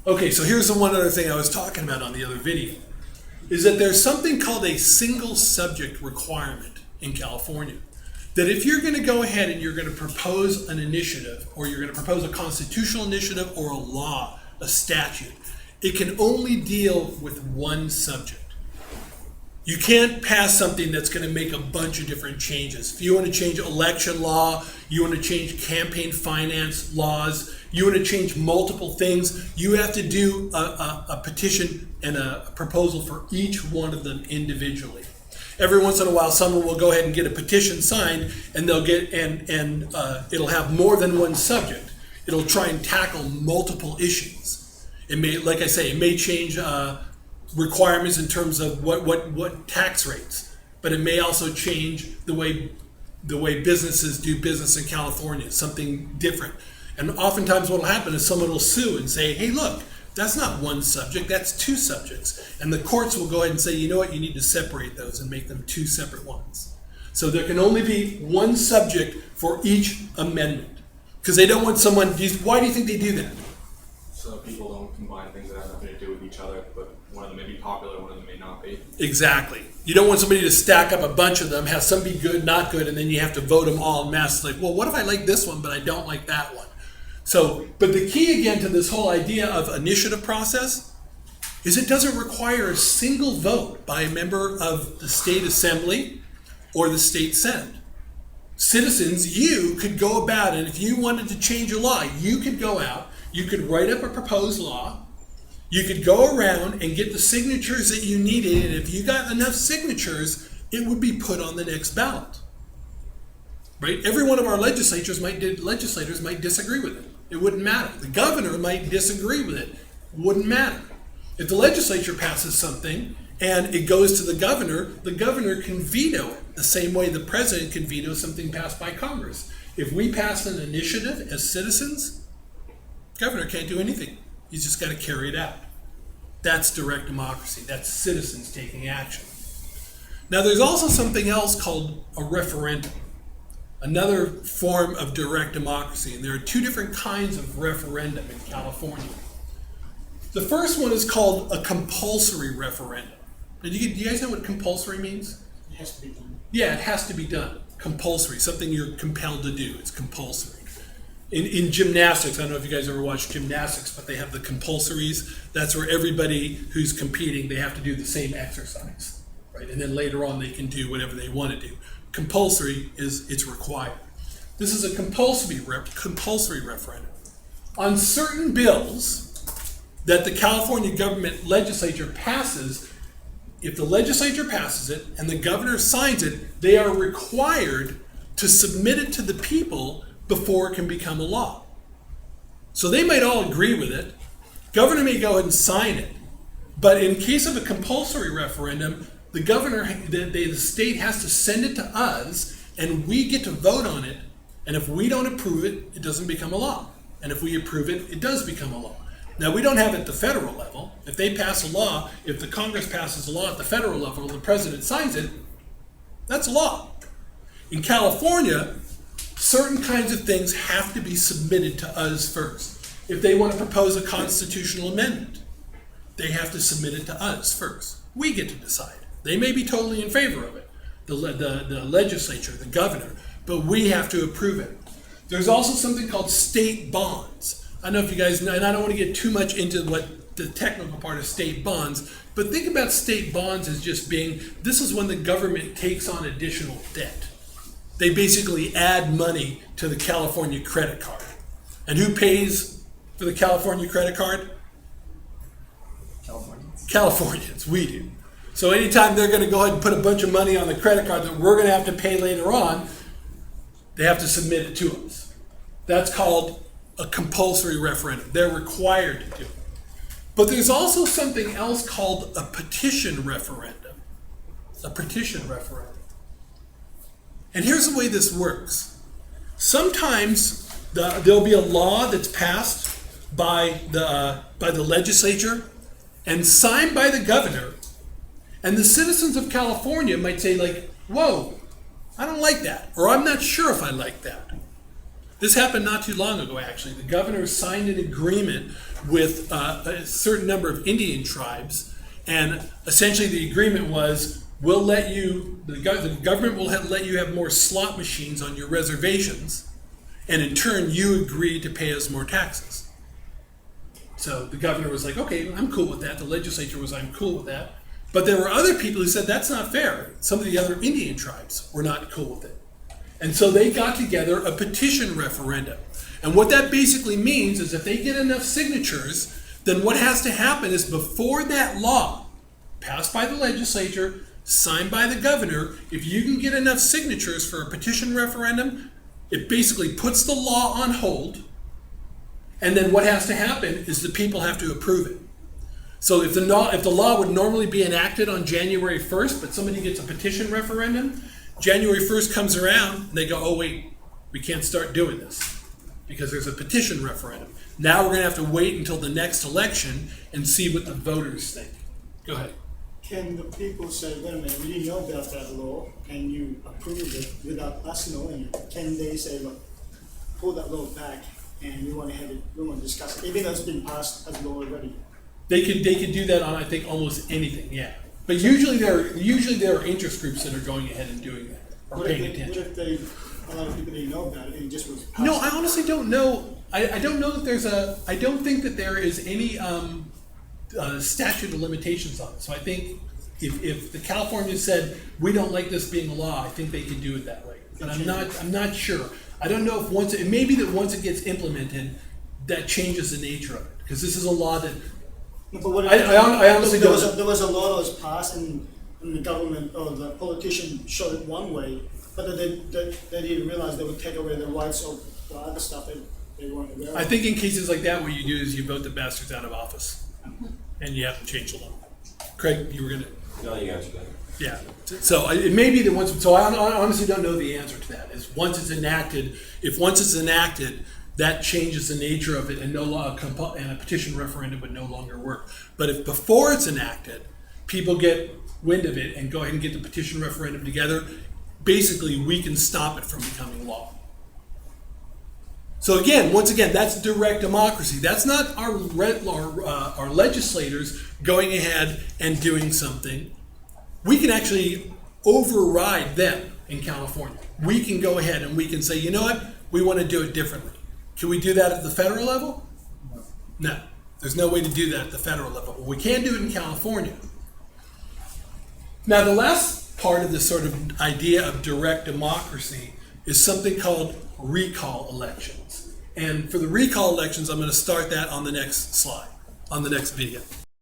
Okay, so here's the one other thing I was talking about on the other video, is that there's something called a single subject requirement in California. That if you're going to go ahead and you're going to propose an initiative, or you're going to propose a constitutional initiative or a law, a statute, it can only deal with one subject. You can't pass something that's going to make a bunch of different changes. If you want to change election law, you want to change campaign finance laws, you want to change multiple things, you have to do a petition and a proposal for each one of them individually. Every once in a while, someone will go ahead and get a petition signed, and they'll get it'll have more than one subject. It'll try and tackle multiple issues. It may, like I say, it may change requirements in terms of what tax rates, but it may also change the way businesses do business in California, something different. And oftentimes what will happen is someone will sue and say, hey, look, that's not one subject, that's two subjects. And the courts will go ahead and say, you know what, you need to separate those and make them two separate ones. So there can only be one subject for each amendment. Because they don't want someone, why do you think they do that? So people don't combine things that have nothing to do with each other, but one of them may be popular, one of them may not be. Exactly. You don't want somebody to stack up a bunch of them, have some be good, not good, and then you have to vote them all en masse. Like, well, what if I like this one, but I don't like that one? So, but the key again to this whole idea of initiative process is it doesn't require a single vote by a member of the state assembly or the state senate. Citizens, you could go about it. If you wanted to change a law, you could go out, you could write up a proposed law, you could go around and get the signatures that you needed, and if you got enough signatures, it would be put on the next ballot. Right? Every one of our legislators might disagree with it. It wouldn't matter. The governor might disagree with it. It wouldn't matter. If the legislature passes something and it goes to the governor can veto it the same way the president can veto something passed by Congress. If we pass an initiative as citizens, the governor can't do anything. He's just got to carry it out. That's direct democracy. That's citizens taking action. Now, there's also something else called a referendum. Another form of direct democracy, and there are two different kinds of referendum in California. The first one is called a compulsory referendum. Do you guys know what compulsory means? It has to be done. Yeah, it has to be done. Compulsory, something you're compelled to do. It's compulsory. In gymnastics, I don't know if you guys ever watched gymnastics, but they have the compulsories. That's where everybody who's competing, they have to do the same exercise, right? And then later on, they can do whatever they want to do. Compulsory is it's required. This is a compulsory referendum. On certain bills that the California government legislature passes, if the legislature passes it and the governor signs it, they are required to submit it to the people before it can become a law. So they might all agree with it. Governor may go ahead and sign it. But in case of a compulsory referendum, the state has to send it to us, and we get to vote on it. And if we don't approve it, it doesn't become a law. And if we approve it, it does become a law. Now, we don't have it at the federal level. If they pass a law, if the Congress passes a law at the federal level and the president signs it, that's a law. In California, certain kinds of things have to be submitted to us first. If they want to propose a constitutional amendment, they have to submit it to us first. We get to decide. They may be totally in favor of it, the legislature, the governor, but we have to approve it. There's also something called state bonds. I don't know if you guys know, and I don't want to get too much into what the technical part of state bonds, but think about state bonds as just being, this is when the government takes on additional debt. They basically add money to the California credit card. And who pays for the California credit card? Californians, we do. So anytime they're going to go ahead and put a bunch of money on the credit card that we're going to have to pay later on, they have to submit it to us. That's called a compulsory referendum. They're required to do it. But there's also something else called a petition referendum. A petition referendum. And here's the way this works. Sometimes there'll be a law that's passed by the legislature and signed by the governor, and the citizens of California might say, like, whoa, I don't like that, or I'm not sure if I like that. This happened not too long ago, actually. The governor signed an agreement with a certain number of Indian tribes, and essentially the agreement was, we'll let you, the government will let you have more slot machines on your reservations, and in turn, you agree to pay us more taxes. So the governor was like, okay, I'm cool with that. The legislature was, I'm cool with that. But there were other people who said, that's not fair. Some of the other Indian tribes were not cool with it. And so they got together a petition referendum. And what that basically means is if they get enough signatures, then what has to happen is before that law, passed by the legislature, signed by the governor, if you can get enough signatures for a petition referendum, it basically puts the law on hold. And then what has to happen is the people have to approve it. So if the law would normally be enacted on January 1st, but somebody gets a petition referendum, January 1st comes around, and they go, oh wait, we can't start doing this because there's a petition referendum. Now we're going to have to wait until the next election and see what the voters think. Go ahead. Can the people say, wait a minute, we didn't know about that law, and you approved it without us knowing it? Can they say, look, pull that law back, and we want to have it, we want to discuss it, even though it's been passed as law already? They could do that on, I think, almost anything, yeah. But usually there are interest groups that are going ahead and doing that or What paying if attention. a lot of people didn't know about it, and it just was passed? No, I honestly don't know. I don't know that I don't think that there is any statute of limitations on it. So I think if the California said, we don't like this being a law, I think they could do it that way. But I'm not sure. I don't know if it may be that once it gets implemented, that changes the nature of it. Because this is a law that, No, but what if, I honestly there don't was know. there was a law that was passed, and the government or the politician showed it one way, but then they didn't realize they would take away the rights of the other stuff that they weren't aware of. I think in cases like that, what you do is you vote the bastards out of office. And you have to change the law. Craig, you were going to... No, you answered that. Yeah. So it may be that once. So I honestly don't know the answer to that. Is once it's enacted, that changes the nature of it, and and a petition referendum would no longer work. But if before it's enacted, people get wind of it and go ahead and get the petition referendum together, basically we can stop it from becoming law. So once again, that's direct democracy. That's not our legislators going ahead and doing something. We can actually override them in California. We can go ahead and we can say, you know what, we want to do it differently. Can we do that at the federal level? No. There's no way to do that at the federal level. We can do it in California. Now, the last part of this sort of idea of direct democracy is something called recall elections. And for the recall elections, I'm going to start that on the next slide, on the next video.